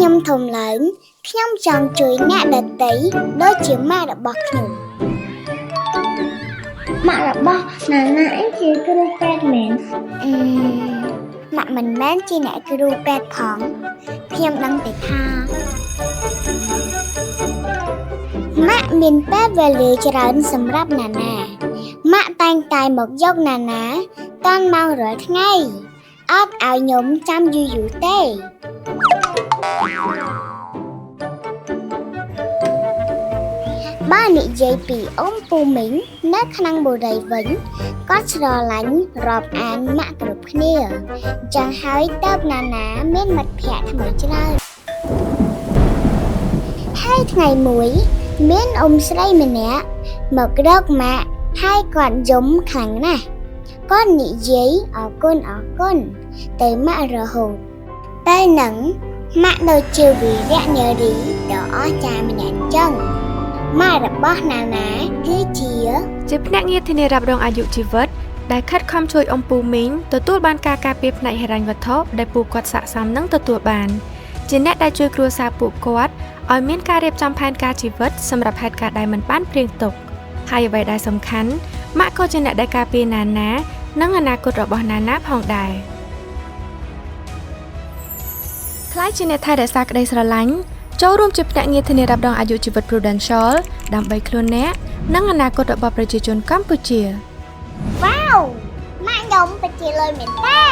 ខ្ញុំធំឡើងខ្ញុំចង់ជួយអ្នកដទៃដូចជាម៉ាក់របស់ខ្ញុំម៉ាក់របស់ណាណាអីជាគ្រូពេទ្យមែនម៉ាក់មិនមែនជាអ្នកគ្រូពេទ្យផងខ្ញុំដឹងតែថាម៉ាក់មានពេលវេលាច្រើនសម្រាប់ណាណាម៉ាក់តែងតែមកយកណាណាតាន់ម៉ោងរាល់ថ្ងៃអត់ឲ្យខ្ញុំចាំយូរទេបើនិយាយពីអ៊ំពូមីងនៅក្នុងបុរីវិញគាត់ស្រឡាញ់រាប់អានម៉ាក់គ្រប់គ្នាចឹងហើយតើបណាណាមានមិត្តភក្តិថ្មីច្រើនហើយថ្ងៃមួយមានអ៊ំស្រីម្នាក់មករកម៉ាក់ហើយគាត់យំខ្លាំងណាស់គាត់និយាយអរគុណទៅម៉ាក់រហូតពេលហ្នឹងម៉ាក់ដូចជាវីរៈនារីដ៏អស្ចារ្យម្នាក់ចឹងម៉ាក់របស់ណាណាគឺជាភ្នាក់ងារធានារ៉ាប់រងអាយុជីវិតដែលខិតខំជួយអ៊ំពូមីងទទួលបានការការពារផ្នែកហិរញ្ញវត្ថុដែលពូគាត់ស័ក្តិសមនឹងទទួលបានជាអ្នកដែលជួយគ្រួសារពួកគាត់ឲ្យមានការរៀបចំផែនការជីវិតសម្រាប់ហេតុការណ៍ដែលមិនបានព្រៀងទុកហើយអ្វីដែលសំខាន់ម៉ាក់ក៏ជាអ្នកដែលការពារណាណានិងអនាគតរបស់ណាណាផងដែរខ្លាចជាអ្នកថែរក្សាក្តីស្រឡាញ់ចូលរួមជាភ្នាក់ងារធានារ៉ាប់រងអាយុជីវិត Prudential ដើម្បីខ្លួនអ្នកនិងអនាគតរបស់ប្រជាជនកម្ពុជា វ៉ាវម៉ាក់ខ្ញុំពិតជាលុយមែនតើ